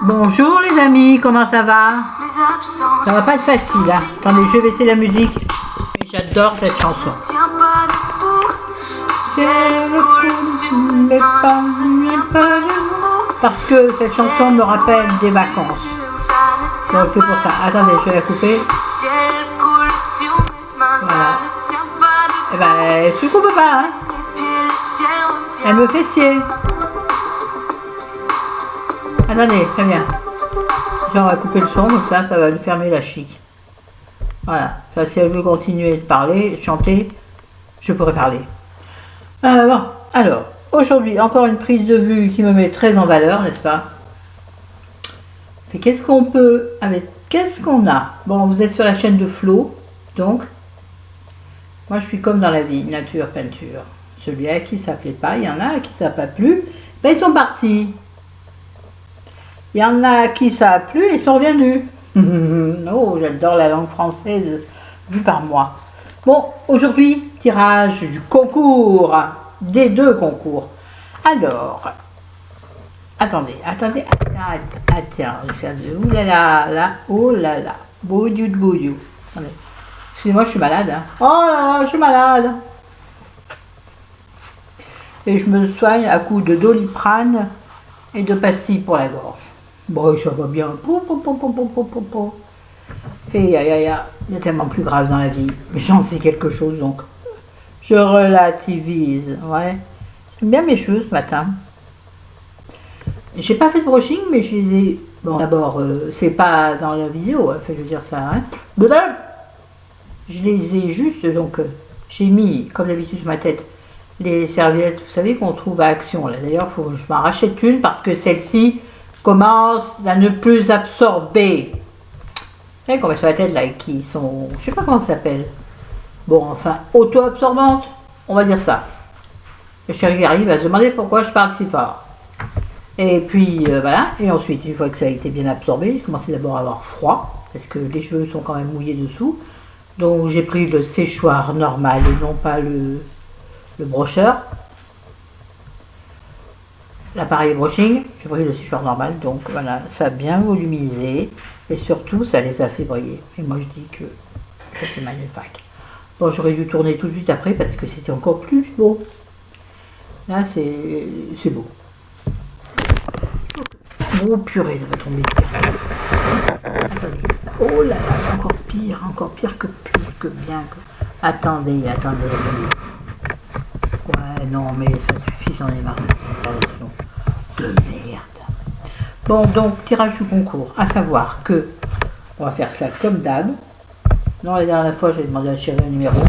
Bonjour les amis, comment ça va? Ça va pas être facile, hein. Attendez, je vais baisser la musique. J'adore cette chanson. Parce que cette chanson me rappelle des vacances. Donc c'est pour ça. Attendez, je vais la couper. Voilà. Eh ben, elle se coupe pas, hein. Elle me fait scier. Attendez, très bien. On va couper le son, comme ça va lui fermer la chic. Voilà. Ça, si elle veut continuer de parler, de chanter, je pourrais parler. Bon, alors, aujourd'hui, encore une prise de vue qui me met très en valeur, n'est-ce pas? Qu'est-ce qu'on peut, qu'est-ce qu'on a? Bon, vous êtes sur la chaîne de Flo, donc, moi je suis comme dans la vie, nature, peinture. Celui à qui ça ne plaît pas, il y en a à qui ça n'a pas plu, ben ils sont partis. Il y en a à qui ça a plu et ils sont revenus. Oh, j'adore la langue française vue par moi. Bon, aujourd'hui, tirage du concours, des deux concours. Alors, attendez, oulala, là, oh là là, boudou. Excusez-moi, je suis malade. Hein. Oh là là, je suis malade. Et je me soigne à coups de Doliprane et de pastilles pour la gorge. Bon, ça va bien. Et il y a tellement plus grave dans la vie. Mais j'en sais quelque chose, donc je relativise. Ouais. J'aime bien mes cheveux ce matin. J'ai pas fait de brushing, mais je les ai... Bon, d'abord, c'est pas dans la vidéo, hein, je veux dire ça. Hein. Je les ai juste, donc j'ai mis, comme d'habitude sur ma tête, les serviettes, vous savez, qu'on trouve à Action. D'ailleurs, faut que je m'en rachète une parce que celle-ci commence à ne plus absorber. Vous savez qu'on met sur la tête là, qui sont, je sais pas comment ça s'appelle. Bon, enfin, auto-absorbantes, on va dire ça. Le chéri arrive à se demander pourquoi je parle si fort. Et puis voilà, et ensuite, une fois que ça a été bien absorbé, je commençais d'abord à avoir froid, parce que les cheveux sont quand même mouillés dessous. Donc j'ai pris le séchoir normal et non pas le brocheur. L'appareil brushing, j'ai pris le séchoir normal, donc voilà, ça a bien volumisé et surtout ça les a fait briller. Et moi je dis que c'est magnifique. Bon, j'aurais dû tourner tout de suite après parce que c'était encore plus beau. Là c'est beau. Oh purée, ça va tomber. Attendez. Oh là là, encore pire que plus que bien. Attendez. Ouais, non, mais ça suffit, j'en ai marre cette installation de merde. Bon, donc, tirage du concours, à savoir que, on va faire ça comme d'hab. Non, la dernière fois, j'ai demandé à Chéri un numéro.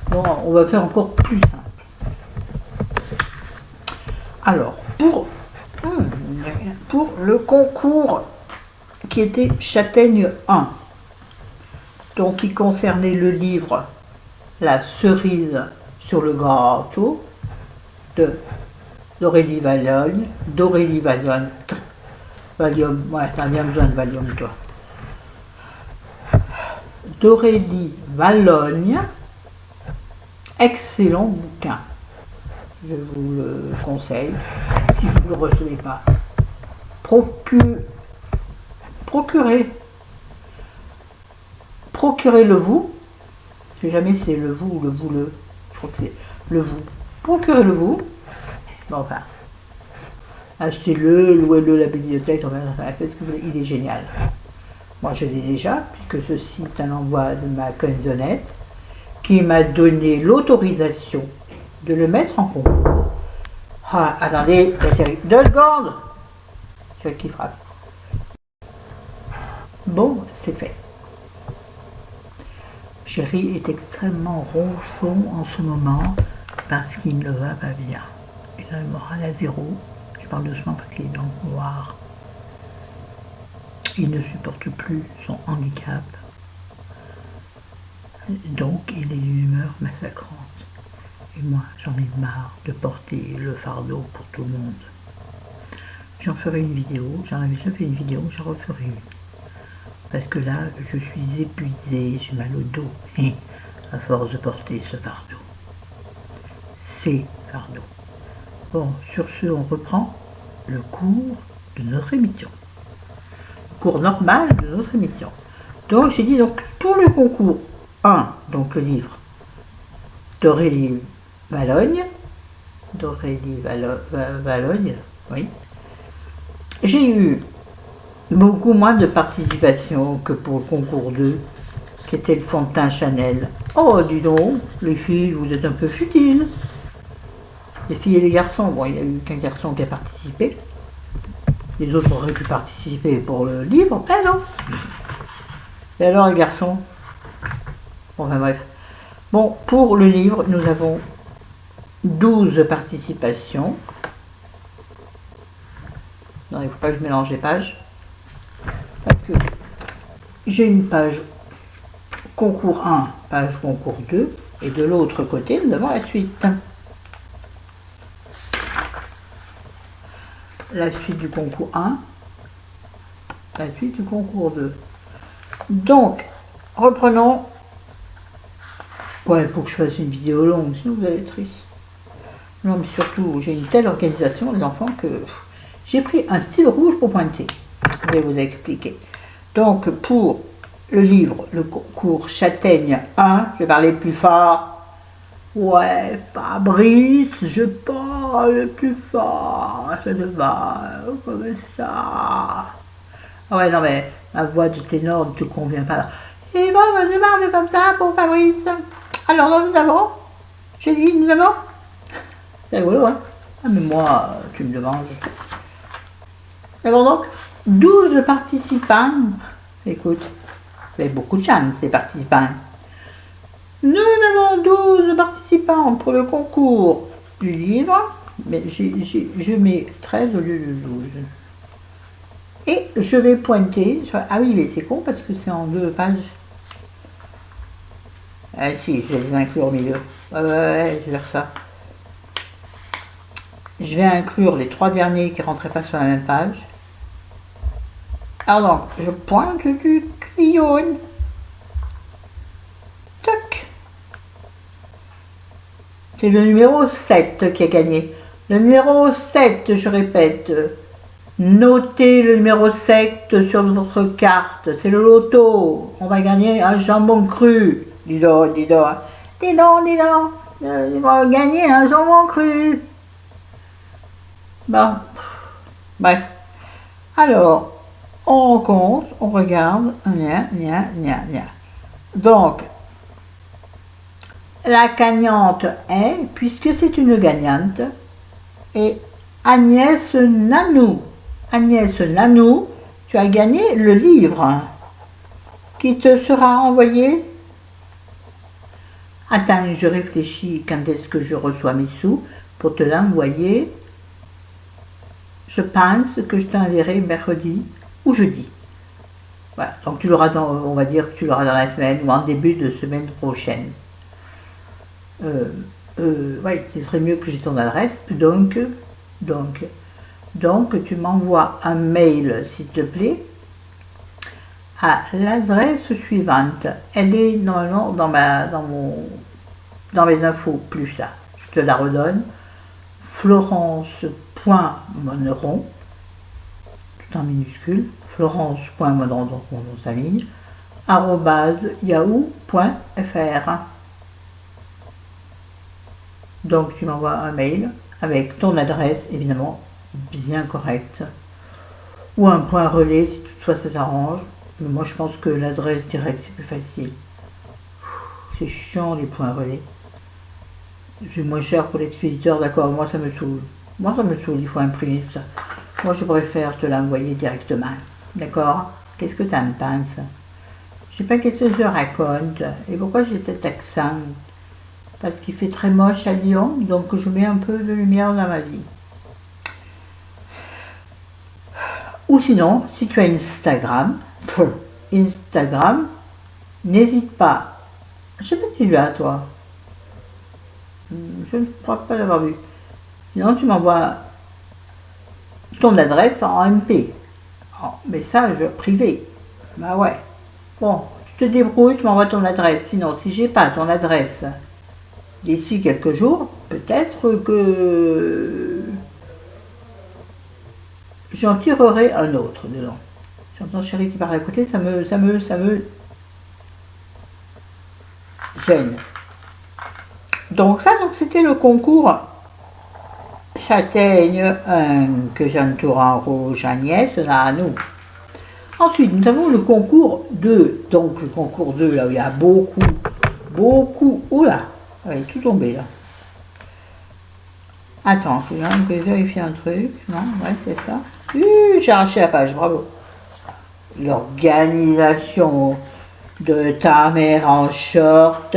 Bon, on va faire encore plus simple. Alors, pour le concours qui était Châtaigne 1, donc qui concernait le livre La cerise sur le gâteau d'Aurélie Vallogne. Valium, ouais, t'as bien besoin de Valium, toi. D'Aurélie Vallogne, excellent bouquin. Je vous le conseille, si vous ne le recevez pas. Procurez-le vous. Je sais jamais si c'est le vous ou le vous le. Je crois que c'est le vous. Procurez-le vous. Bon, enfin. Achetez-le, louez-le à la bibliothèque, enfin, faites ce que vous voulez, il est génial. Moi je l'ai déjà, puisque ceci est un envoi de ma canzonnette, qui m'a donné l'autorisation de le mettre en concours. Ah, attendez, la série. 2 secondes! C'est qui frappe. Bon, c'est fait. Chéri est extrêmement ronchon en ce moment parce qu'il ne va pas bien. Il a le moral à zéro. Je parle doucement parce qu'il est dans le noir. Il ne supporte plus son handicap. Donc il est d'une humeur massacrante. Et moi, j'en ai marre de porter le fardeau pour tout le monde. J'en ferai une vidéo. J'en avais déjà fait une vidéo, j'en referai une. Parce que là, je suis épuisée, j'ai mal au dos, à force de porter ce fardeau. Ces fardeaux. Bon, sur ce, on reprend le cours de notre émission. Cours normal de notre émission. Donc j'ai dit, donc pour le concours 1, donc le livre d'Aurélie Valogne, oui, j'ai eu beaucoup moins de participation que pour le concours 2, qui était le fond de teint Chanel. Oh, dis donc, les filles, vous êtes un peu futiles. Les filles et les garçons, bon, il n'y a eu qu'un garçon qui a participé. Les autres auraient pu participer pour le livre, mais non. Et alors, les garçons? Bon, enfin bref. Bon, pour le livre, nous avons 12 participations. Non, il ne faut pas que je mélange les pages. Parce que j'ai une page concours 1, page concours 2, et de l'autre côté, nous avons la suite. La suite du concours 1, la suite du concours 2. Donc, reprenons. Ouais, il faut que je fasse une vidéo longue, sinon vous allez être triste. Non, mais surtout, j'ai une telle organisation, les enfants, que j'ai pris un stylo rouge pour pointer. Je vais vous expliquer. Donc, pour le livre, le concours Châtaigne 1, je vais parler plus fort. Ouais, Fabrice, je parle plus fort. Ça te va, comme ça. Ah ouais, non, mais ma voix de ténor ne te convient pas là. Et bon, je parle comme ça pour Fabrice. Alors, nous avons, j'ai dit, nous avons. C'est rigolo, hein? Ah, mais moi, tu me demandes. Nous avons donc 12 participants. Écoute, vous avez beaucoup de chance, les participants. Nous avons 12 participants pour le concours du livre, mais je mets 13 au lieu de 12. Et je vais pointer sur... Ah oui, mais c'est con parce que c'est en 2 pages. Ah si, je vais les inclure au milieu. Ouais, je vais faire ça. Je vais inclure les 3 derniers qui ne rentraient pas sur la même page. Alors donc, je pointe du crayon. Toc. C'est le numéro 7 qui a gagné. Le numéro 7, je répète, notez le numéro 7 sur votre carte. C'est le loto. On va gagner un jambon cru. Dis donc, dis donc. Dis donc, dis donc. On va gagner un jambon cru. Bon. Bref. Alors, on compte, on regarde. Donc, la gagnante est, puisque c'est une gagnante, et Agnès Nanou. Agnès Nanou, tu as gagné le livre qui te sera envoyé. Attends, je réfléchis quand est-ce que je reçois mes sous pour te l'envoyer. Je pense que je t'enverrai mercredi ou jeudi. Voilà, donc tu l'auras dans, on va dire que tu l'auras dans la semaine ou en début de semaine prochaine. Ouais, ce serait mieux que j'ai ton adresse. Donc tu m'envoies un mail, s'il te plaît, à l'adresse suivante. Elle est normalement dans mes infos plus là. Je te la redonne. Florence.monneron, tout en minuscule, florence.monneron, donc mon nom de famille, @yahoo.fr. Donc tu m'envoies un mail avec ton adresse, évidemment, bien correcte, ou un point relais si toutefois ça t'arrange. Mais moi je pense que l'adresse directe c'est plus facile. C'est chiant les points relais. C'est moins cher pour l'expéditeur, d'accord, moi ça me saoule. Moi ça me saoule, il faut imprimer tout ça. Moi je préfère te l'envoyer directement. D'accord? Qu'est-ce que tu en penses? Je sais pas qu'est-ce que je raconte. Et pourquoi j'ai cet accent? Parce qu'il fait très moche à Lyon, donc je mets un peu de lumière dans ma vie. Ou sinon, si tu as Instagram, n'hésite pas. Je sais pas si tu l'as, toi. Je ne crois pas l'avoir vu. Sinon, tu m'envoies ton adresse en MP, en message privé. Bah ouais. Bon, tu te débrouilles, tu m'envoies ton adresse. Sinon, si j'ai pas ton adresse d'ici quelques jours, peut-être que j'en tirerai un autre dedans. J'entends Chérie qui parle à côté, ça me gêne. Donc ça, donc c'était le concours châtaigne que j'entoure en rouge Agnès, là à nous. Ensuite, nous avons le concours 2. Donc le concours 2, là où il y a beaucoup, oula, ça va tout tomber là. Attends, je vais vérifier un truc. Non, ouais, c'est ça. J'ai arraché la page, bravo. L'organisation de ta mère en short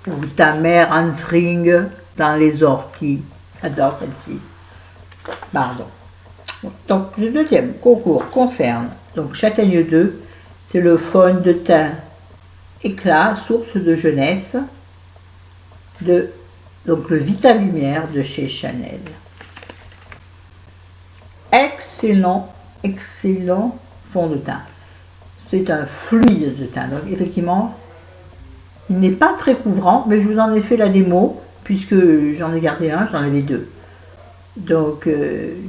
ou ta mère en string dans les orties. J'adore celle-ci. Pardon. Donc le deuxième concours concerne donc Châtaigne 2, c'est le fond de teint éclat, source de jeunesse, donc le Vita Lumière de chez Chanel. Excellent fond de teint. C'est un fluide de teint. Donc effectivement, il n'est pas très couvrant, mais je vous en ai fait la démo, puisque j'en ai gardé un, j'en avais deux. Donc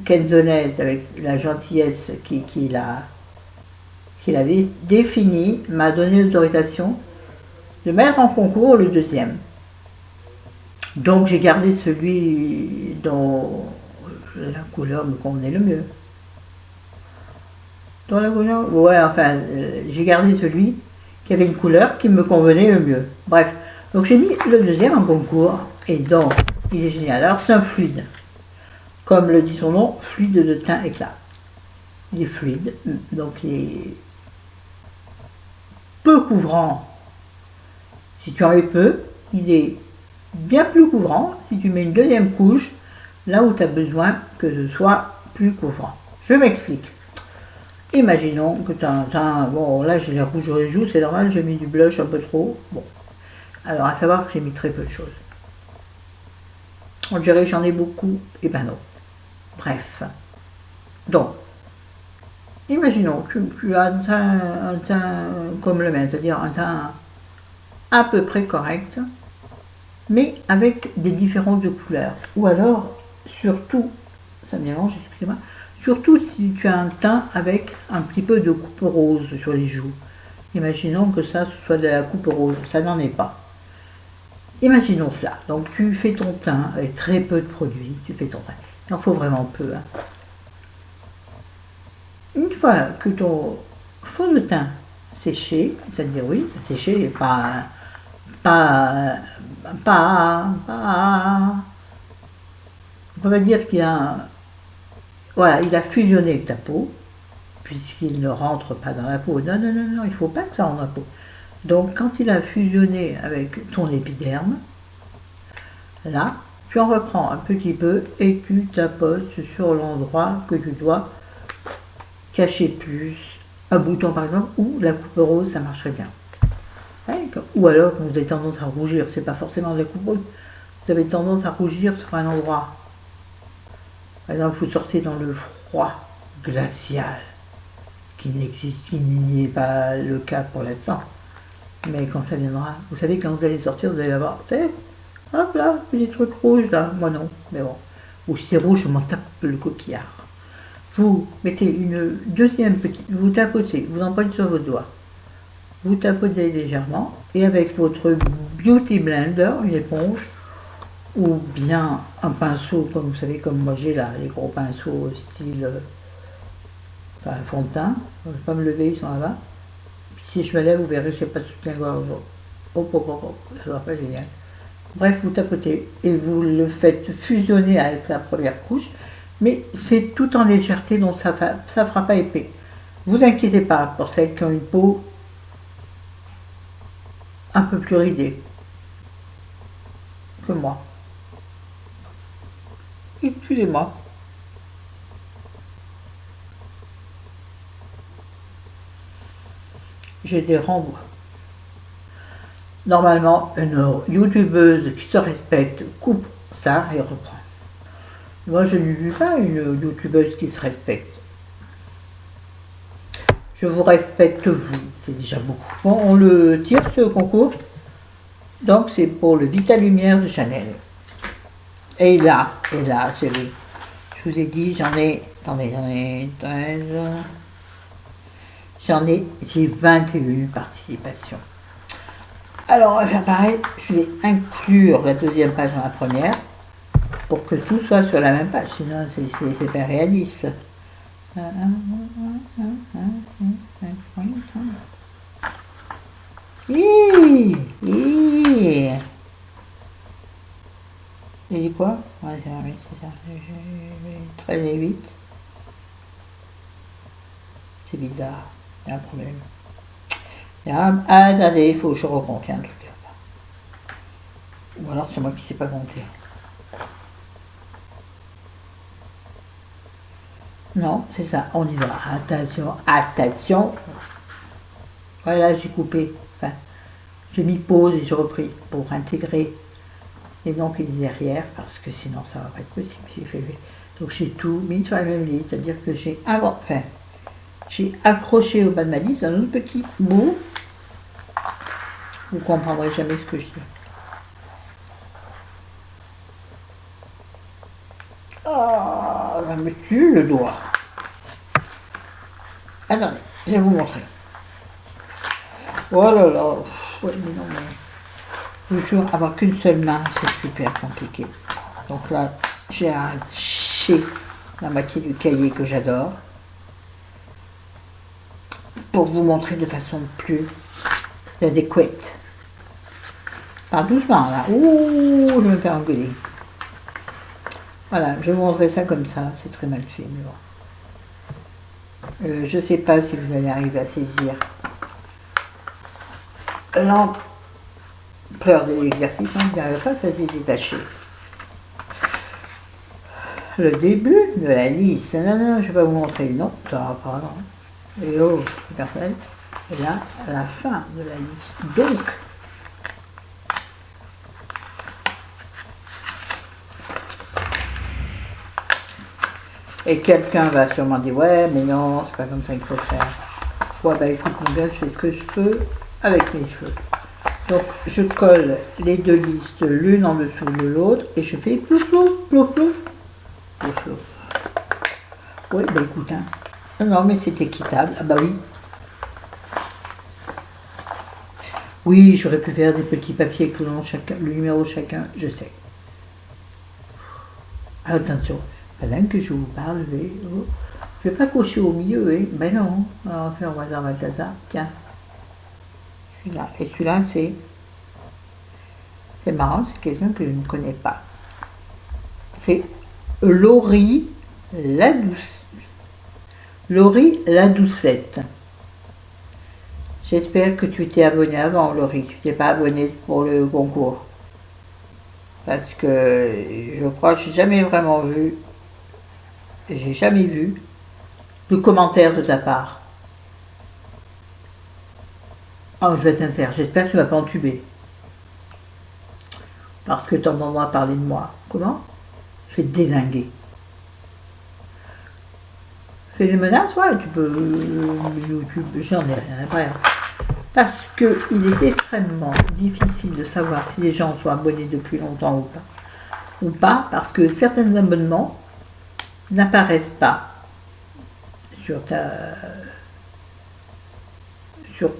Kenzonez, avec la gentillesse qu'il avait défini, m'a donné l'autorisation de mettre en concours le deuxième. Donc j'ai gardé celui dont la couleur me convenait le mieux. Dans la couleur, ouais, enfin, j'ai gardé celui qui avait une couleur qui me convenait le mieux. Bref, donc j'ai mis le deuxième en concours, et donc il est génial. Alors c'est un fluide, comme le dit son nom, fluide de teint éclat. Il est fluide, donc il est peu couvrant si tu en mets peu, il est bien plus couvrant si tu mets une deuxième couche là où tu as besoin que ce soit plus couvrant. Je m'explique. Imaginons que tu as un teint, bon là j'ai les rouges sur les joues, c'est normal, j'ai mis du blush un peu trop. Bon, alors à savoir que j'ai mis très peu de choses. On dirait que j'en ai beaucoup, et ben non. Bref. Donc, imaginons que tu as un teint comme le mien, c'est-à-dire un teint à peu près correct, mais avec des différences de couleurs. Ou alors, surtout, ça me mélange, excusez-moi, surtout si tu as un teint avec un petit peu de coupe rose sur les joues. Imaginons que ça, ce soit de la coupe rose, ça n'en est pas. Imaginons cela. Donc tu fais ton teint avec très peu de produits, tu fais ton teint. Il en faut vraiment peu. Hein. Une fois que ton fond de teint séché, c'est-à-dire oui, séché, on va dire qu'il a, voilà, il a fusionné avec ta peau, puisqu'il ne rentre pas dans la peau. Non, non, non, non, il ne faut pas que ça rentre dans la peau. Donc quand il a fusionné avec ton épiderme, là, tu en reprends un petit peu et tu tapotes sur l'endroit que tu dois cacher plus, un bouton par exemple, ou la coupe rose, ça marcherait bien. Ou alors, quand vous avez tendance à rougir, c'est pas forcément de la coupe rose, vous avez tendance à rougir sur un endroit. Par exemple, vous sortez dans le froid glacial, qui n'est pas le cas pour l'instant. Mais quand ça viendra, vous savez, quand vous allez sortir, vous allez avoir, vous savez, hop là, des trucs rouges là, moi non, mais bon. Ou si c'est rouge, je m'en tape le coquillard. Vous mettez une deuxième petite, vous tapotez, vous en prenez sur vos doigts. Vous tapotez légèrement et avec votre Beauty Blender, une éponge, ou bien un pinceau, comme vous savez, comme moi j'ai là, les gros pinceaux style fond de teint. Je ne vais pas me lever, ils sont là-bas. Si je me lève, vous verrez, je n'ai pas de soutien-gorge. Hop, ça sera pas génial. Bref, vous tapotez et vous le faites fusionner avec la première couche, mais c'est tout en légèreté, donc ça ne fera pas épais. Vous inquiétez pas pour celles qui ont une peau un peu plus ridée que moi. Excusez-moi. J'ai des renvois. Normalement, une youtubeuse qui se respecte coupe ça et reprend. Moi, je ne vis pas une youtubeuse qui se respecte. Je vous respecte vous, c'est déjà beaucoup. Bon, on le tire ce concours. Donc c'est pour le Vita Lumière de Chanel. Et là, je Je vous ai dit, j'ai 21 participations. Alors, on va faire pareil, je vais inclure la deuxième page dans la première, pour que tout soit sur la même page, sinon c'est pas réaliste. J'ai dit quoi? Ouais, c'est ça. 13 et 8. C'est bizarre, il y a un problème. Attendez, il faut que je recompte un truc là. Ou alors c'est moi qui ne sais pas compter. Non, c'est ça, on y va. Attention, attention. Voilà, j'ai coupé. Enfin, j'ai mis pause et j'ai repris pour intégrer les noms qui étaient derrière, parce que sinon ça va pas être possible. Donc j'ai tout mis sur la même liste, c'est-à-dire que j'ai accroché au bas de ma liste un autre petit bout. Vous ne comprendrez jamais ce que je dis. Ah, ça me tue le doigt. Attendez, je vais vous montrer. Oh là là, ouais, mais non, mais toujours avoir qu'une seule main, c'est super compliqué. Donc là, j'ai arraché la moitié du cahier que j'adore pour vous montrer de façon plus adéquate. Parle doucement là. Ouh, je vais me faire engueuler. Voilà, je vais vous montrer ça comme ça, c'est très mal fait, mais bon. Je ne sais pas si vous allez arriver à saisir l'ampleur de l'exercice, on ne dirait pas, ça s'est détaché. Le début de la liste, non, je vais pas vous montrer, non, ça va pas, non. Et oh, personnel, et là, la fin de la liste. Donc, et quelqu'un va sûrement dire, ouais, mais non, c'est pas comme ça qu'il faut faire. Ouais, bah écoute, mon gars, je fais ce que je peux avec mes cheveux. Donc, je colle les deux listes l'une en dessous de l'autre et je fais plouf, plouf, plouf, plouf, plouf, plouf. Oui, bah écoute, hein. Non, mais c'est équitable. Ah bah oui. Oui, j'aurais pu faire des petits papiers avec le numéro chacun, je sais. Attention, pendant que je vous parle, je vais pas cocher au milieu, hein. Ben non, on va faire au hasard Balthazar. Tiens. Celui-là. Et celui-là, c'est marrant, c'est quelqu'un que je ne connais pas. C'est Laurie la Doucette. J'espère que tu t'es abonné avant, Laurie. Tu t'es pas abonné pour le concours. Parce que je crois que j'ai jamais vraiment vu, de commentaire de ta part. Oh, je vais être sincère, j'espère que tu ne vas pas entuber. Parce que tu entendras parler de moi. Comment? Je vais te dézinguer. Fais des menaces, ouais, tu peux. YouTube, j'en ai rien après. Parce qu'il est extrêmement difficile de savoir si les gens sont abonnés depuis longtemps ou pas, parce que certains abonnements n'apparaissent pas sur sur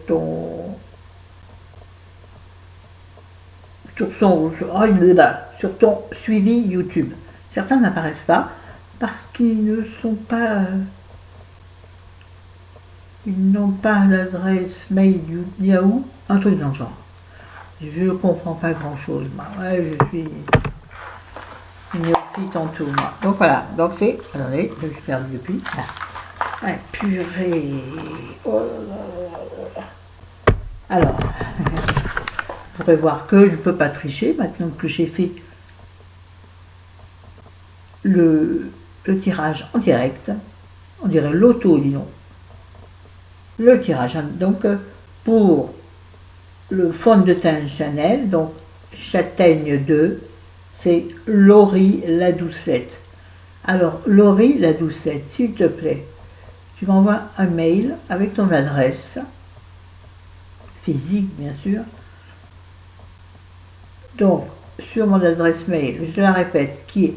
ton suivi YouTube. Certains n'apparaissent pas parce qu'ils ne sont pas. Ils n'ont pas l'adresse mail Yahoo, un truc dans le genre. Je ne comprends pas grand chose, moi. Ouais, je suis une néophyte en tout, moi. Donc voilà, donc c'est. Attendez, je suis perdu depuis. Là. Ouais, purée. Oh là là. Alors, vous pourrez voir que je ne peux pas tricher maintenant que j'ai fait le tirage en direct. On dirait l'auto, disons. Le tirage. Donc, pour le fond de teint Chanel, donc Châtaigne 2, c'est Laurie la Doucette. Alors, Laurie la Doucette, s'il te plaît, tu m'envoies un mail avec ton adresse, physique bien sûr. Donc, sur mon adresse mail, je te la répète, qui est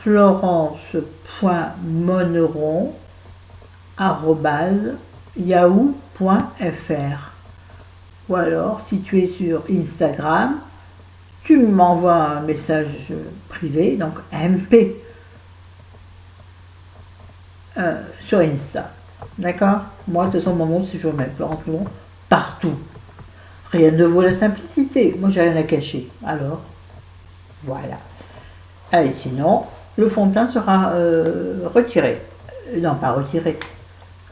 florence.moneron@yahoo.fr. Ou alors, si tu es sur Instagram, tu m'envoies un message privé, donc MP, sur Insta. D'accord? Moi, de toute façon, mon nom, c'est toujours le même. Florence Moneron, partout. Rien ne vaut la simplicité. Moi, j'ai rien à cacher. Alors, voilà. Allez, sinon, le fond de teint sera retiré. Non, pas retiré.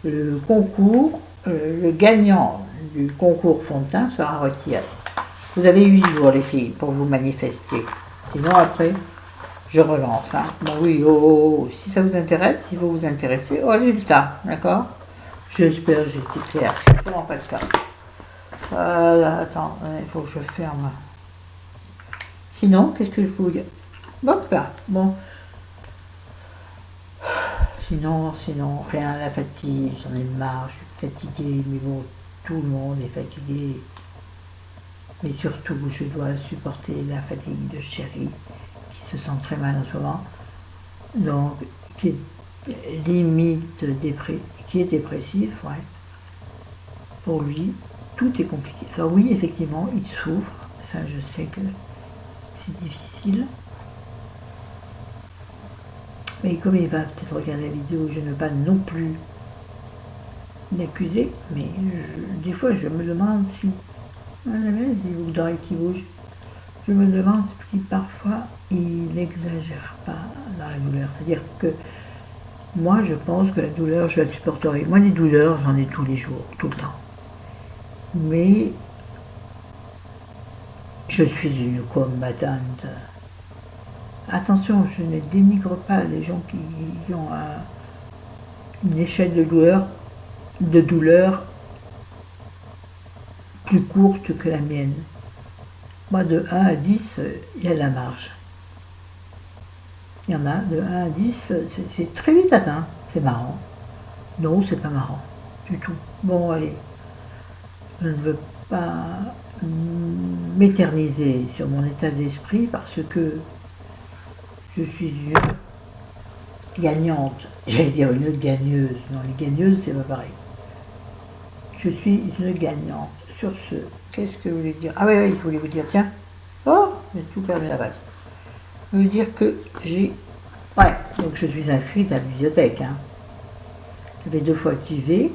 Le concours, le gagnant du concours fond de teint sera retiré. Vous avez 8 jours, les filles, pour vous manifester. Sinon, après, je relance. Hein. Bon, oui, si ça vous intéresse, il faut vous intéresser au résultat. D'accord? J'espère que j'ai été claire. C'est sûrement pas le cas. Attends, il faut que je ferme. Sinon, qu'est-ce que je peux vous dire? Bon, là, bon. Sinon, rien, la fatigue, j'en ai marre, je suis fatiguée, mais bon, tout le monde est fatigué. Mais surtout, je dois supporter la fatigue de Chéri, qui se sent très mal en ce moment, donc, qui est limite qui est dépressif, ouais. Pour lui, tout est compliqué. Alors oui, effectivement, il souffre, ça je sais que c'est difficile. Mais comme il va peut-être regarder la vidéo, je ne veux pas non plus l'accuser, mais des fois je me demande si, ou d'oreilles qui bougent, je me demande si parfois il n'exagère pas dans la douleur. C'est-à-dire que moi je pense que la douleur, je la supporterai. Moi les douleurs, j'en ai tous les jours, tout le temps. Mais je suis une combattante. Attention, je ne dénigre pas les gens qui ont une échelle de douleur plus courte que la mienne. Moi, de 1 à 10, il y a la marge. Il y en a de 1 à 10, c'est très vite atteint. C'est marrant. Non, c'est pas marrant du tout. Bon, allez. Je ne veux pas m'éterniser sur mon état d'esprit parce que je suis une gagnante. J'allais dire une gagneuse. Non, les gagneuses, c'est pas pareil. Je suis une gagnante. Sur ce, qu'est-ce que vous voulez dire? Ah oui, je voulais vous dire, tiens. Oh, j'ai tout perdu la base. Je veux dire que j'ai... Ouais, donc je suis inscrite à la bibliothèque. Hein. J'avais 2 fois activé.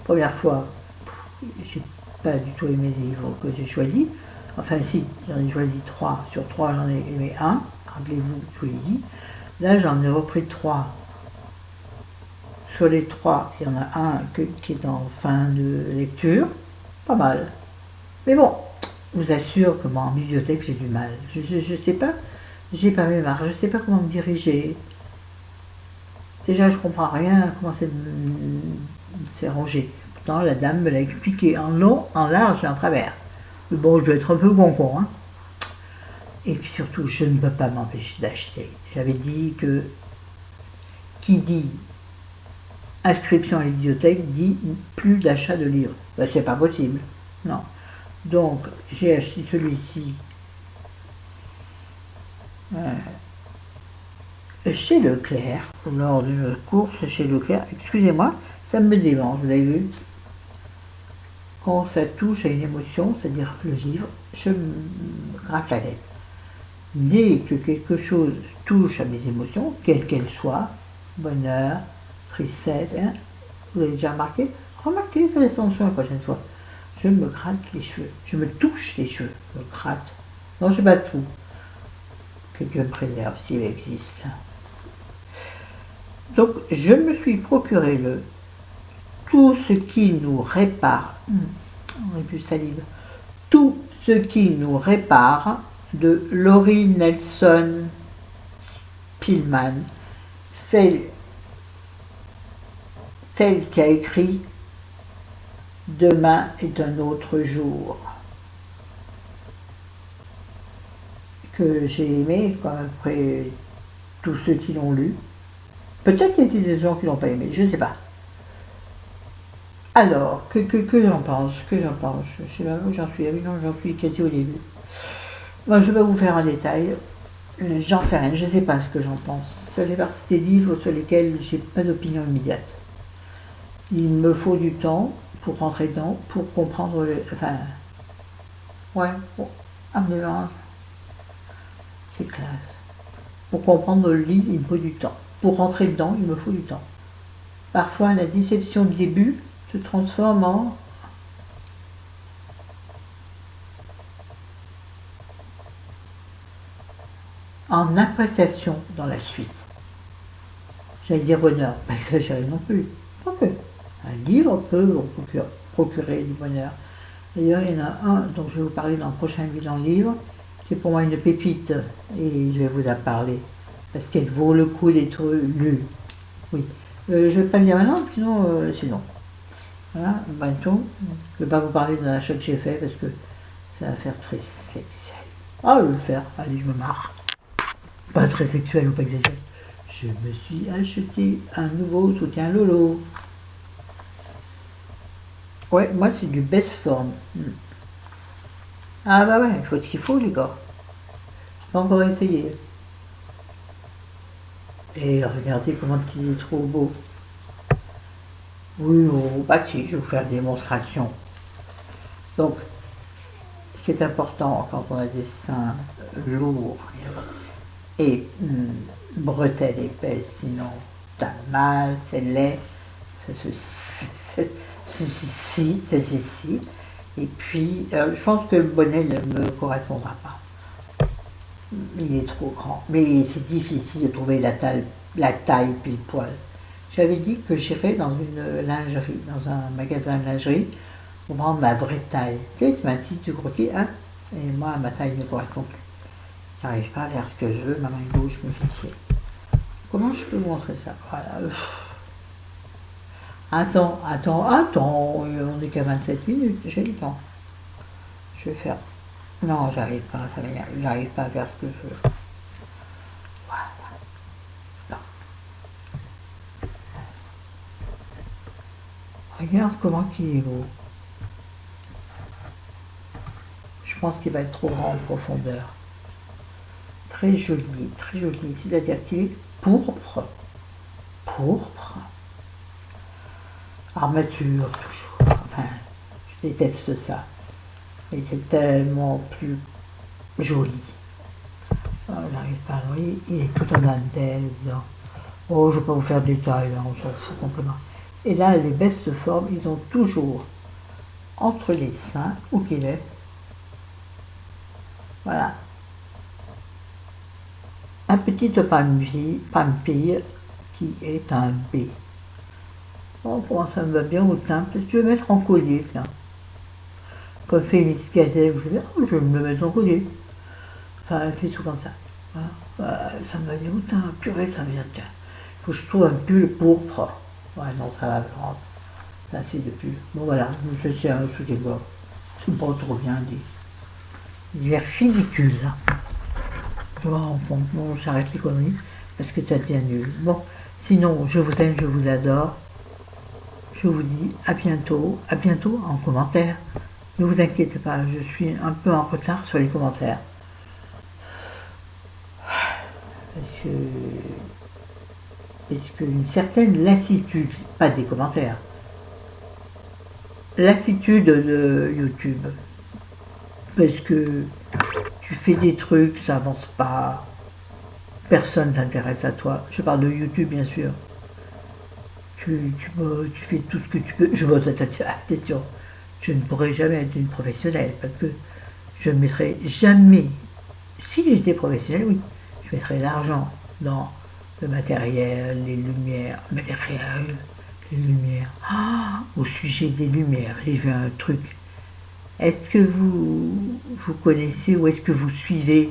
Première fois, j'ai pas du tout aimé les livres que j'ai choisis. Enfin si, j'en ai choisi 3. Sur 3, j'en ai aimé 1. Rappelez-vous, je vous l'ai dit. Là, j'en ai repris 3. Sur les 3, il y en a un qui est en fin de lecture. Pas mal. Mais bon, je vous assure que moi, en bibliothèque, j'ai du mal. Je sais pas, j'ai pas mes marques, je sais pas comment me diriger. Déjà, je comprends rien à comment c'est rangé. Pourtant, la dame me l'a expliqué en long, en large et en travers. Mais bon, je dois être un peu con, hein. Et puis surtout, je ne peux pas m'empêcher d'acheter. J'avais dit que qui dit inscription à la bibliothèque dit plus d'achat de livres. Ben, c'est pas possible. Non. Donc, j'ai acheté celui-ci chez Leclerc, lors d'une course chez Leclerc. Excusez-moi, ça me démange, vous avez vu? Quand ça touche à une émotion, c'est-à-dire le livre, je me gratte la tête. Dès que quelque chose touche à mes émotions, quelles qu'elles soient, bonheur, tristesse, hein, vous avez déjà remarqué? Remarquez, faites attention la prochaine fois. Je me gratte les cheveux, je me touche les cheveux, je me gratte. Non, je bats tout. Que Dieu me préserve s'il existe. Donc, je me suis procuré tout ce qui nous répare, on est plus salive, tout ce qui nous répare de Laurie Nelson Pillman, celle qui a écrit Demain est un autre jour, que j'ai aimé, après tous ceux qui l'ont lu. Peut-être qu'il y a des gens qui ne l'ont pas aimé, je ne sais pas. Alors, que j'en pense, je sais pas où j'en suis, non, j'en suis quasi au début. Moi, je vais vous faire un détail. J'en sais rien, je ne sais pas ce que j'en pense. Ça fait partie des livres sur lesquels j'ai pas d'opinion immédiate. Il me faut du temps pour rentrer dedans, pour comprendre le. Enfin, ouais, bon, absolument, c'est classe. Pour comprendre le livre, il me faut du temps. Pour rentrer dedans, il me faut du temps. Parfois, la déception du début se transforme en appréciation dans la suite. J'allais dire bonheur, pas exagéré non plus. Pas que. Un livre peut vous procurer du bonheur. D'ailleurs, il y en a un dont je vais vous parler dans le prochain bilan livre. C'est pour moi une pépite et je vais vous en parler parce qu'elle vaut le coup d'être lue. Oui. Je ne vais pas le dire maintenant, sinon. Voilà, bientôt. Je ne vais pas vous parler de l'achat que j'ai fait parce que ça va faire très sexuel. Ah, je vais le faire. Allez, je me marre. Pas très sexuel ou pas exagéré. Je me suis acheté un nouveau soutien Lolo. Ouais, moi c'est du best form. Ah bah ouais, il faut ce qu'il faut les gars. J'ai pas encore essayé. Et regardez comment il est trop beau. Oui, bah si, je vais vous faire des démonstrations. Donc, ce qui est important quand on a des seins lourds et bretelles épaisses, sinon t'as mal, c'est laid, c'est ici. Et puis, je pense que le bonnet ne me correspondra pas. Il est trop grand. Mais c'est difficile de trouver la taille pile poil. J'avais dit que j'irais dans une lingerie, dans un magasin de lingerie, pour prendre ma vraie taille. Tu sais, tu m'as dit du grossier, hein? Et moi, ma taille ne correspond plus. J'arrive pas à faire ce que je veux, ma main gauche me fait chier. Comment je peux montrer ça? Voilà. Attends, on n'est qu'à 27 minutes, j'ai le temps. Je vais faire. Non, j'arrive pas, ça m'énerve, j'arrive pas à faire ce que je veux. Voilà. Non. Regarde comment il est beau. Je pense qu'il va être trop grand en profondeur. Très joli, c'est-à-dire qu'il est pourpre. Pourpre. Armature, toujours. Enfin, je déteste ça. Et c'est tellement plus joli. Oh, j'arrive pas à le voir, il est tout en dentelle dedans. Oh, je ne vais pas vous faire de détails, hein, on s'en fout complètement. Et là, les best formes, ils ont toujours entre les seins, où qu'il est, voilà, un petit pampille qui est un B. Oh, comment ça me va bien au teint, peut-être que je vais mettre en collier, tiens. Comme fait Miss Gazelle, vous savez, oh, je vais me le mettre en collier. Enfin, elle fait souvent ça. Voilà. Ça me va bien au teint, purée, ça me vient, tiens. Il faut que je trouve un pull pourpre. Ouais, non, ça va, France. Ça, c'est de pull. Bon, voilà, je sais un soutien-gorge. C'est pas trop bien dit. Il est ridicule, là. Je me rends compte, bon, j'arrête les conneries, parce que ça devient nul. Bon, sinon, je vous aime, je vous adore. Je vous dis à bientôt en commentaire. Ne vous inquiétez pas, je suis un peu en retard sur les commentaires. Parce que une certaine lassitude, pas des commentaires, lassitude de YouTube. Parce que tu fais des trucs, ça avance pas, personne ne s'intéresse à toi. Je parle de YouTube, bien sûr. Tu fais tout ce que tu peux. Je bosse attention. Je ne pourrai jamais être une professionnelle parce que je ne mettrai jamais. Si j'étais professionnelle, oui, je mettrais l'argent dans le matériel, les lumières, les lumières. Ah, au sujet des lumières, j'ai vu un truc. Est-ce que vous connaissez ou est-ce que vous suivez?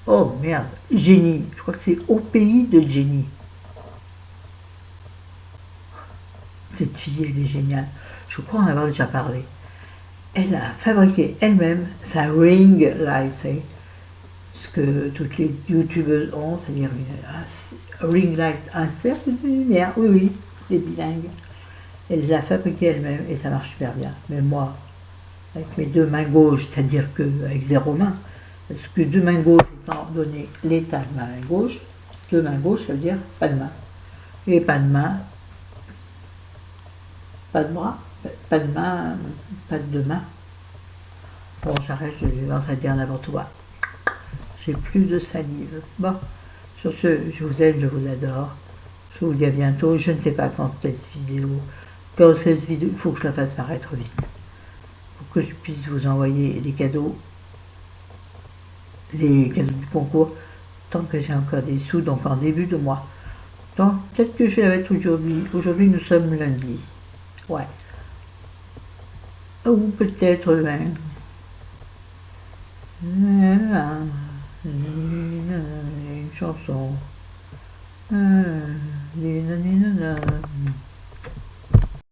Oh merde, Jenny, je crois que c'est Au pays de Jenny. Cette fille, elle est géniale. Je crois en avoir déjà parlé. Elle a fabriqué elle-même sa ring light, ce que toutes les youtubeuses ont, c'est-à-dire un ring light, un cercle de lumière. Oui, oui, c'est bilingue. Elle l'a fabriqué elle-même et ça marche super bien. Mais moi, avec mes deux mains gauches, c'est-à-dire qu'avec 0 main, Parce que deux mains gauches étant donné l'état de ma main gauche, deux mains gauches, ça veut dire pas de main. Et pas de main, pas de bras, pas de main, pas de deux mains. Bon, j'arrête, je vais en train de dire n'importe quoi. J'ai plus de salive. Bon, sur ce, je vous aime, je vous adore. Je vous dis à bientôt. Je ne sais pas quand cette vidéo. Quand cette vidéo, il faut que je la fasse paraître vite. Pour que je puisse vous envoyer les cadeaux du concours, tant que j'ai encore des sous, donc en début de mois. Donc, peut-être que je vais la mettre aujourd'hui. Aujourd'hui, nous sommes lundi. Ouais. Ou peut-être même. Une chanson.